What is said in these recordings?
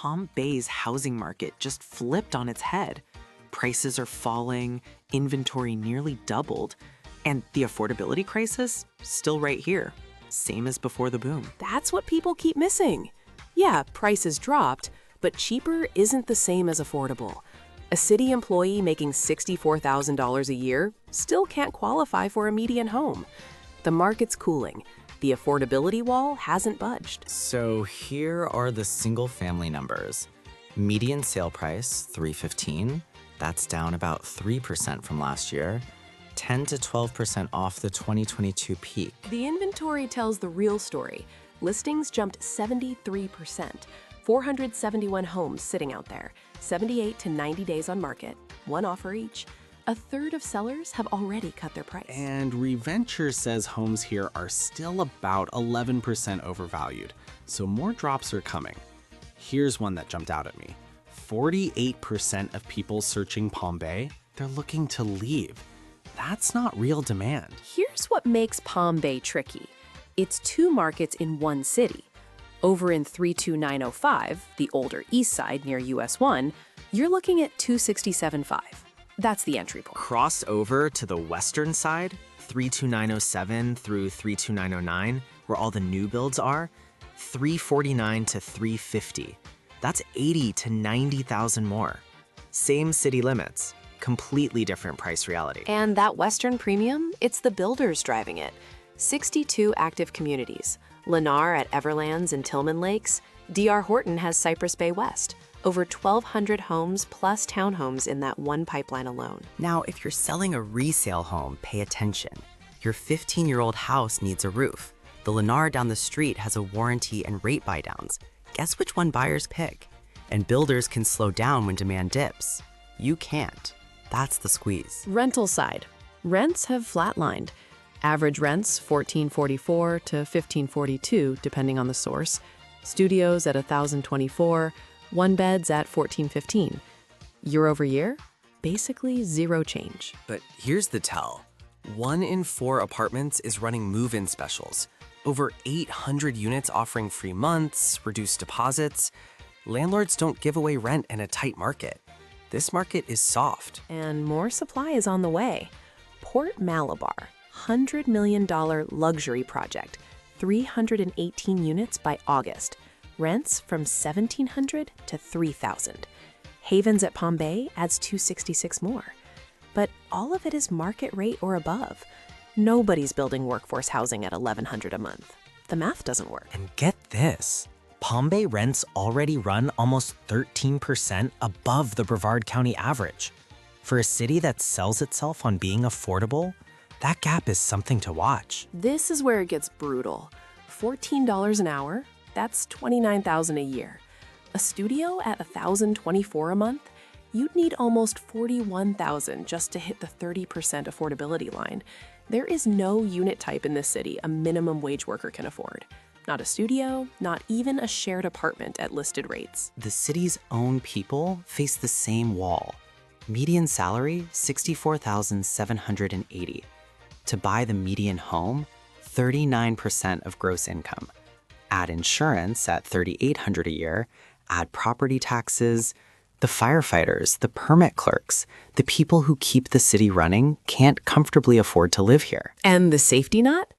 Palm Bay's housing market just flipped on its head. Prices are falling, inventory nearly doubled, and the affordability crisis still right here, same as before the boom. That's what people keep missing. Yeah, prices dropped, but cheaper isn't the same as affordable. A city employee making $64,000 a year still can't qualify for a median home. The market's cooling. The affordability wall hasn't budged. So here are the single-family numbers. Median sale price, $315. That's down about 3% from last year. 10 to 12% off the 2022 peak. The inventory tells the real story. Listings jumped 73%. 471 homes sitting out there, 78 to 90 days on market, one offer each. A third of sellers have already cut their price. And ReVenture says homes here are still about 11% overvalued, so more drops are coming. Here's one that jumped out at me. 48% of people searching Palm Bay, they're looking to leave. That's not real demand. Here's what makes Palm Bay tricky. It's two markets in one city. Over in 32905, the older east side near US 1, you're looking at 267.5. That's the entry point. Cross over to the western side, 32907 through 32909, where all the new builds are, 349 to 350. That's 80 to 90,000 more. Same city limits, completely different price reality. And that western premium, it's the builders driving it. 62 active communities. Lennar at Everlands and Tillman Lakes. D.R. Horton has Cypress Bay West. Over 1,200 homes plus townhomes in that one pipeline alone. Now, if you're selling a resale home, pay attention. Your 15-year-old house needs a roof. The Lennar down the street has a warranty and rate buydowns. Guess which one buyers pick? And builders can slow down when demand dips. You can't. That's the squeeze. Rental side. Rents have flatlined. Average rents $1,444 to $1,542, depending on the source. Studios at $1,024. One beds at $1,415. Year over year, basically zero change. But here's the tell. 1 in 4 apartments is running move-in specials. Over 800 units offering free months, reduced deposits. Landlords don't give away rent in a tight market. This market is soft. And more supply is on the way. Port Malabar, $100 million luxury project, 318 units by August. Rents from $1,700 to $3,000. Havens at Palm Bay adds $266 more. But all of it is market rate or above. Nobody's building workforce housing at $1,100 a month. The math doesn't work. And get this, Palm Bay rents already run almost 13% above the Brevard County average. For a city that sells itself on being affordable, that gap is something to watch. This is where it gets brutal. $14 an hour, that's $29,000 a year. A studio at $1,024 a month, you'd need almost $41,000 just to hit the 30% affordability line. There is no unit type in this city a minimum wage worker can afford. Not a studio, not even a shared apartment at listed rates. The city's own people face the same wall. Median salary, $64,780. To buy the median home, 39% of gross income. Add insurance at $3,800 a year, add property taxes. The firefighters, the permit clerks, the people who keep the city running can't comfortably afford to live here. And the safety net?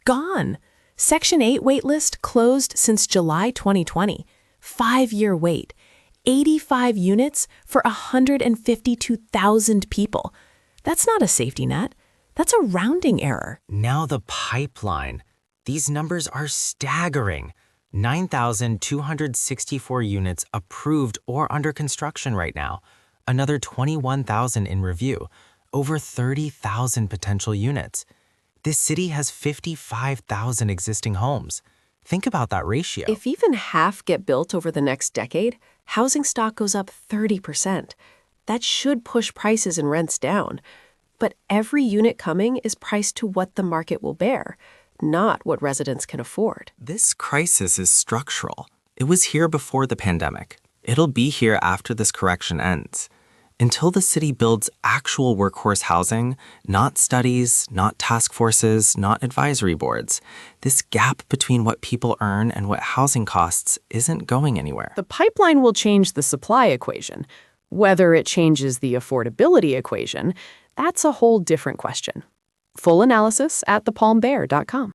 Gone. Section 8 waitlist closed since July 2020. 5-year wait. 85 units for 152,000 people. That's not a safety net. That's a rounding error. Now the pipeline. These numbers are staggering. 9,264 units approved or under construction right now. Another 21,000 in review. Over 30,000 potential units. This city has 55,000 existing homes. Think about that ratio. If even half get built over the next decade, housing stock goes up 30%. That should push prices and rents down. But every unit coming is priced to what the market will bear, not what residents can afford. This crisis is structural. It was here before the pandemic. It'll be here after this correction ends. Until the city builds actual workforce housing, not studies, not task forces, not advisory boards, this gap between what people earn and what housing costs isn't going anywhere. The pipeline will change the supply equation. Whether it changes the affordability equation, that's a whole different question. Full analysis at thepalmbear.com.